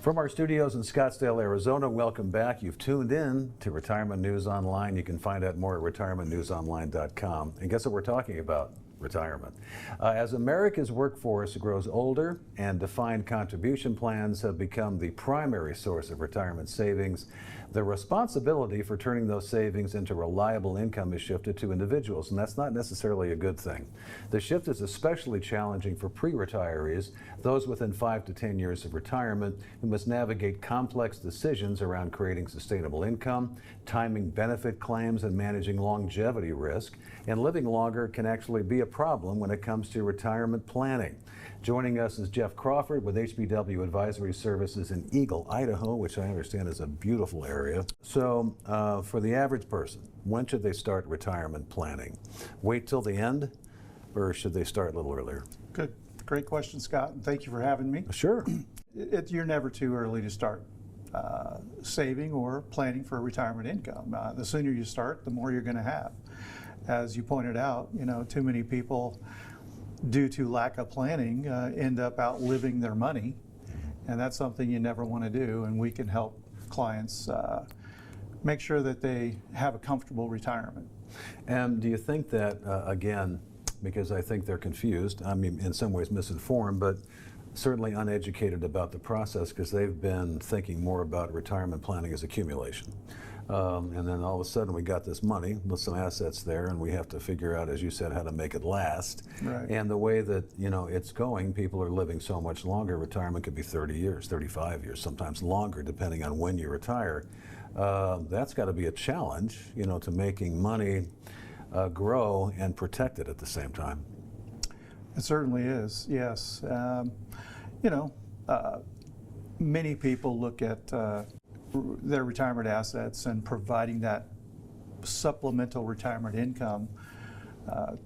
From our studios in Scottsdale, Arizona, welcome back. You've tuned in to Retirement News Online. You can find out more at retirementnewsonline.com. And guess what we're talking about? Retirement. As America's workforce grows older and defined contribution plans have become the primary source of retirement savings, the responsibility for turning those savings into reliable income is shifted to individuals, and that's not necessarily a good thing. The shift is especially challenging for pre-retirees, those within 5 to 10 years of retirement who must navigate complex decisions around creating sustainable income, timing benefit claims, and managing longevity risk. And living longer can actually be a problem when it comes to retirement planning. Joining us is Jeff Crawford with HBW Advisory Services in Eagle, Idaho, which I understand is a beautiful area. So for the average person, when should they start retirement planning? Wait till the end, or should they start a little earlier? Good. Great question, Scott. And thank you for having me. Sure. You're never too early to start saving or planning for retirement income. The sooner you start, the more you're going to have. As you pointed out, too many people, due to lack of planning, end up outliving their money, and that's something you never want to do. And we can help clients make sure that they have a comfortable retirement. And do you think that, again, because I think they're confused, I mean, in some ways misinformed, but certainly uneducated about the process because they've been thinking more about retirement planning as accumulation. And then all of a sudden we got this money with some assets there, and we have to figure out, as you said, how to make it last. Right. And the way that it's going, people are living so much longer. Retirement could be 30 years, 35 years, sometimes longer, depending on when you retire. That's got to be a challenge, to making money grow and protect it at the same time. It certainly is, yes. Many people look at their retirement assets and providing that supplemental retirement income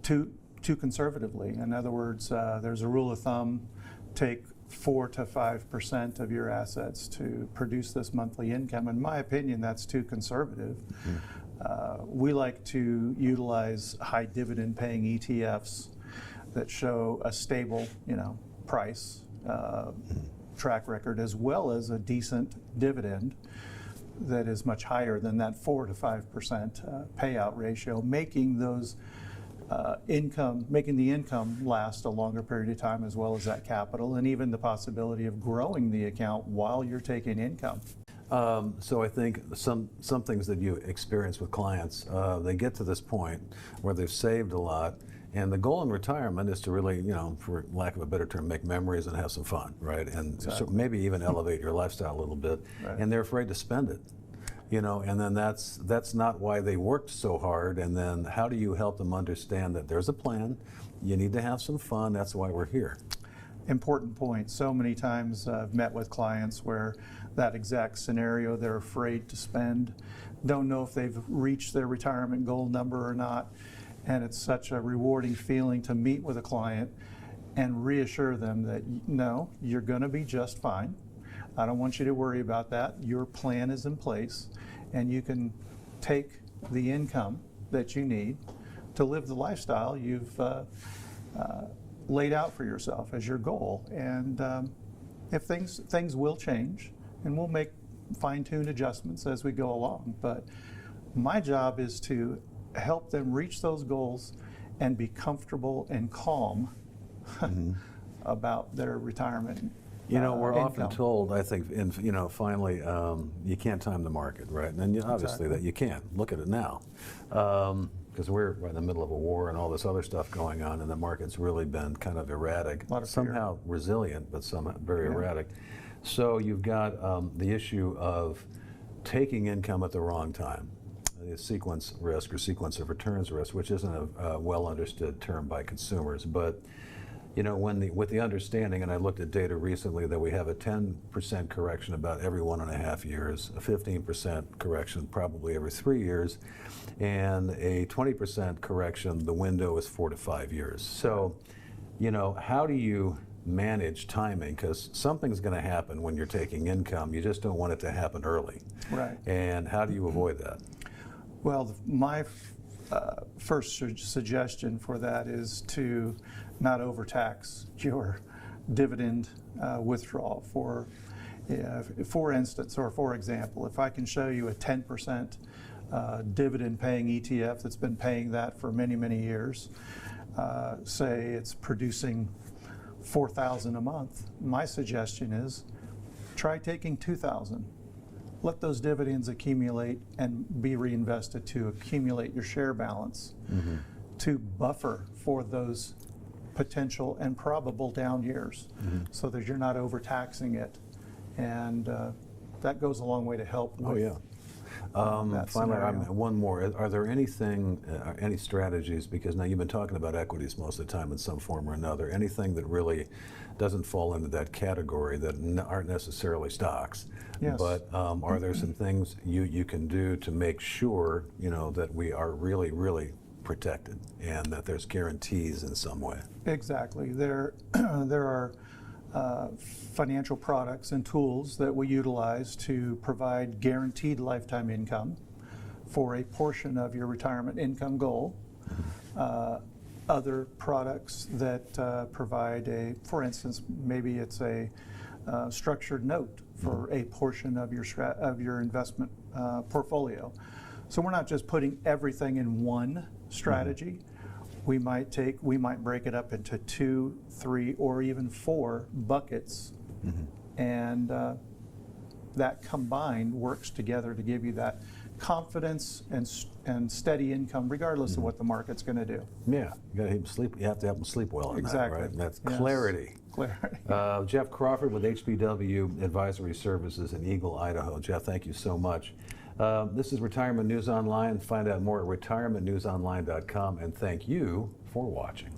too conservatively. In other words, there's a rule of thumb: take 4 to 5% of your assets to produce this monthly income. In my opinion, that's too conservative. Mm-hmm. We like to utilize high dividend paying ETFs that show a stable, price track record, as well as a decent dividend that is much higher than that 4 to 5% payout ratio, making those making the income last a longer period of time, as well as that capital, and even the possibility of growing the account while you're taking income. So I think some things that you experience with clients, they get to this point where they've saved a lot, and the goal in retirement is to really, for lack of a better term, make memories and have some fun, right? And exactly. So maybe even elevate your lifestyle a little bit. Right. And they're afraid to spend it, and then that's not why they worked so hard. And then how do you help them understand that there's a plan, you need to have some fun, that's why we're here? Important point. So many times I've met with clients where that exact scenario, they're afraid to spend, don't know if they've reached their retirement goal number or not. And it's such a rewarding feeling to meet with a client and reassure them that, no, you're going to be just fine. I don't want you to worry about that. Your plan is in place, and you can take the income that you need to live the lifestyle you've laid out for yourself as your goal. And if things will change, and we'll make fine-tuned adjustments as we go along. But my job is to help them reach those goals and be comfortable and calm mm-hmm. about their retirement. We're income. often told, I think, finally, you can't time the market, right? And obviously that you can. Look at it now. Because we're in the middle of a war and all this other stuff going on, and the market's really been kind of erratic. Somehow resilient, but somehow very erratic. So you've got the issue of taking income at the wrong time. The sequence risk or sequence of returns risk, which isn't a well understood term by consumers, but with the understanding, and I looked at data recently, that we have a 10% correction about every 1.5 years, a 15% correction probably every 3 years, and a 20% correction, the window is 4 to 5 years. So, how do you manage timing? Because something's going to happen when you're taking income. You just don't want it to happen early. Right. And how do you avoid that? Well, my first suggestion for that is to not overtax your dividend withdrawal. For Yeah, for instance, or for example, if I can show you a 10% dividend paying ETF that's been paying that for many, many years, say it's producing $4,000 a month, my suggestion is try taking $2,000. Let those dividends accumulate and be reinvested to accumulate your share balance to buffer for those potential and probable down years so that you're not overtaxing it. And that goes a long way to help with that Finally, scenario. one more. Are there any strategies, because now you've been talking about equities most of the time in some form or another, anything that really doesn't fall into that category that aren't necessarily stocks? Yes. But are there some things you can do to make sure, that we are really, really protected and that there's guarantees in some way? Exactly. There are financial products and tools that we utilize to provide guaranteed lifetime income for a portion of your retirement income goal. Other products that provide for instance, maybe it's a structured note for a portion of your investment portfolio. So we're not just putting everything in one strategy. We might break it up into 2, 3, or even 4 buckets, and that combined works together to give you that confidence and steady income, regardless of what the market's going to do. Yeah, you got to sleep. You have to help them sleep well. Exactly. That, right? That's Yes. clarity. Clarity. Jeff Crawford with HBW Advisory Services in Eagle, Idaho. Jeff, thank you so much. This is Retirement News Online. Find out more at retirementnewsonline.com, and thank you for watching.